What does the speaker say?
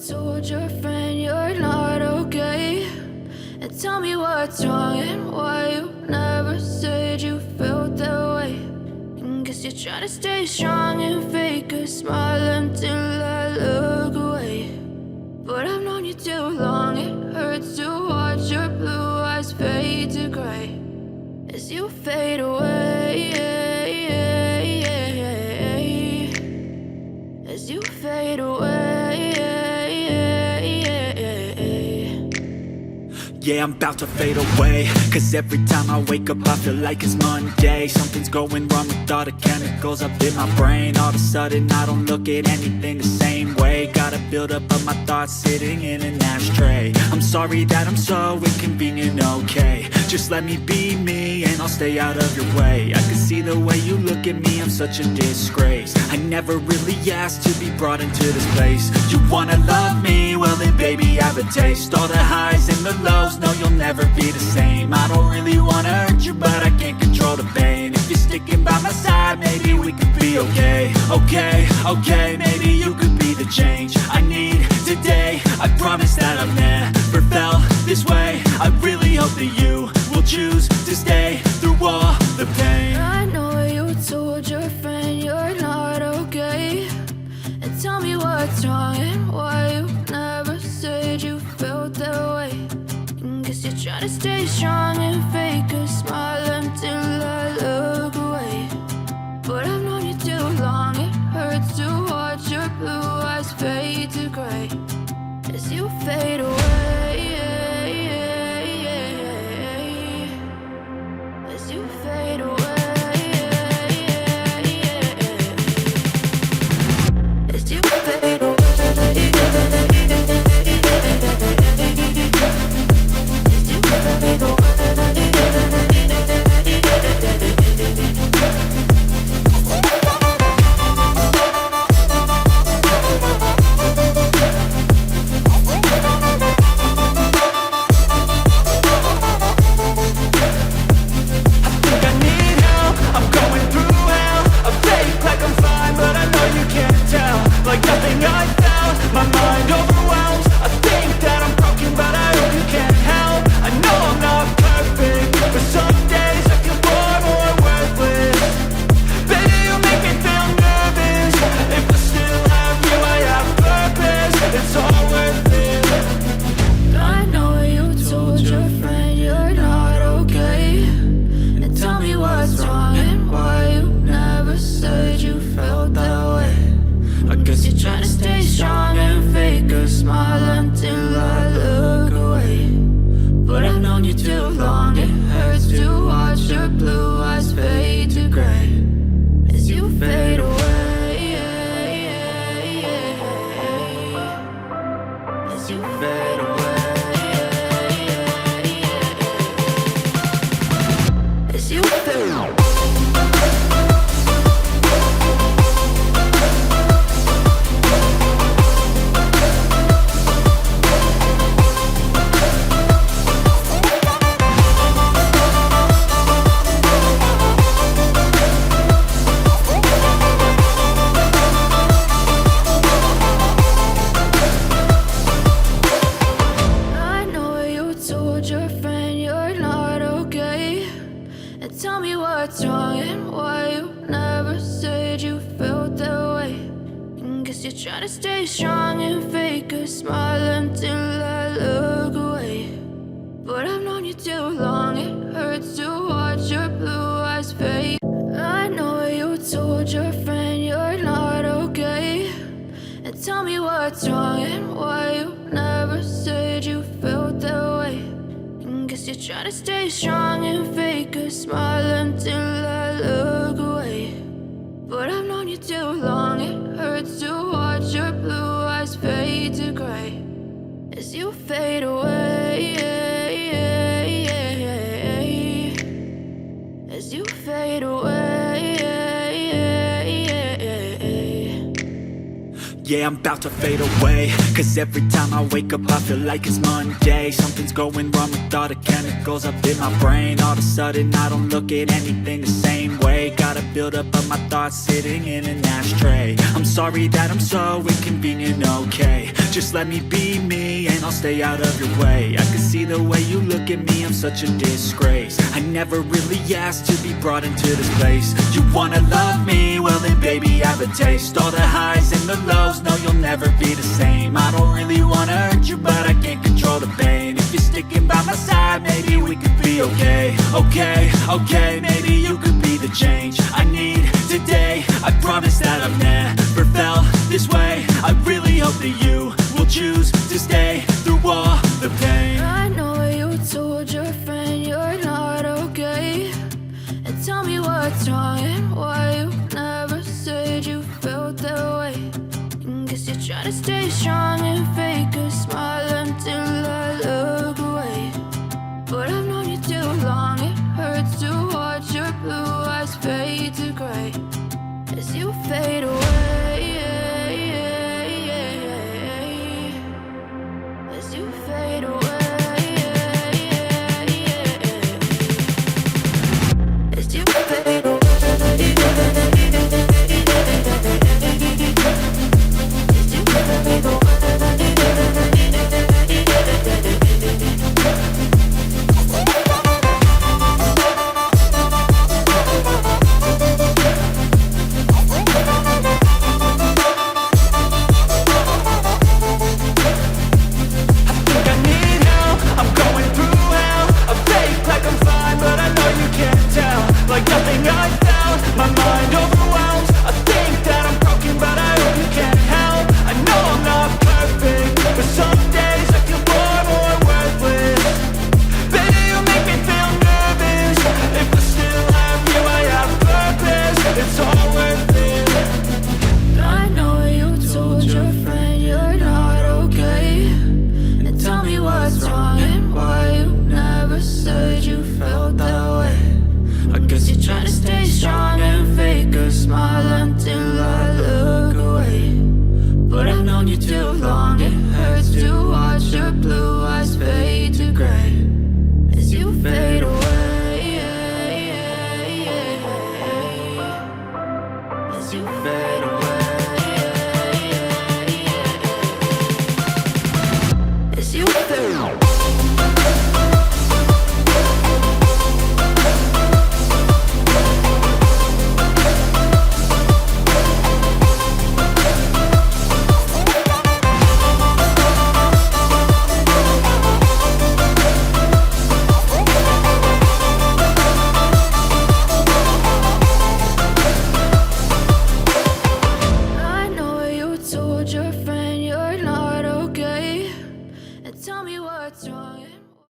told your friend you're not okay? And tell me what's wrong and why you never said you felt that way. And guess you're trying to stay strong and fake a smile until I look away. But I've known you too long, it hurts to watch your blue eyes fade to gray as you fade away, as you fade away. Yeah, I'm about to fade away, cause every time I wake up I feel like it's Monday. Something's going wrong with all the chemicals up in my brain. All of a sudden I don't look at anything the same way. Got a buildup of my thoughts sitting in an ashtray. I'm sorry that I'm so inconvenient, okay? Just let me be me and I'll stay out of your way. I can see the way you look at me, I'm such a disgrace. I never really asked to be brought into this place. You wanna love me? Well then baby have a taste. All the highs and the lows, no you'll never be the same. I don't really wanna hurt you but I can't control the pain. If you're sticking by my side maybe we could be okay. Okay, maybe you could be the change I need today. I promise that I've never felt this way. I really hope that you will choose to stay through all the pain. I know you told your friend you're not okay. And tell me what's wrong and why you never said you felt that way. And guess you're trying to stay strong and fake a smile until I look away. But I've known you too long, it hurts to watch your blue eyes fade to gray as you fade away, as you fade away, as you fade away. Try to stay strong and fake a smile until I look away. But I've known you too long, it hurts to watch your blue eyes fade to gray as you fade away, as you fade away. Yeah, I'm about to fade away, cause every time I wake up I feel like it's Monday. Something's going wrong with all the chemicals up in my brain. All of a sudden I don't look at anything the same way. Got a buildup of my thoughts sitting in an ashtray. I'm sorry that I'm so inconvenient, okay? Just let me be me and I'll stay out of your way. I can see the way you look at me, I'm such a disgrace. I never really asked to be brought into this place. You wanna love me? Well then baby, have a taste. All the highs and the lows, no you'll never be the same. I don't really wanna hurt you, but I can't control the pain. If you're sticking by my side, maybe we could be okay. Okay, maybe you could be the change I need today. I promise that I've never felt this way. I really hope that you will choose to stay through all the pain. I know you told your friend you're not okay, and tell me what's wrong and why you never said you felt that way. Guess you're trying to stay strong and fake a smile until I look away. But I've known you too long, it hurts to watch your blue eyes fade to grey as you fade away. As you fade away. As you fade away. As you fade away. Like nothing I found, my mind overwhelmed. I think that I'm broken, but I hope you can't help. I know I'm not perfect, but some days I feel far more worthless. Baby, you make me feel nervous. If I still have you, I have purpose. It's all worth it. I know you told your friend you're not okay, and tell me what's wrong and why you never said you felt that way. I guess you're trying to stay strong and fake a smile until I look away. But I've known you too long, it hurts to watch your blue eyes fade to grey as you fade away. As you fade away. As you fade away. Told your friend you're not okay, and tell me what's wrong.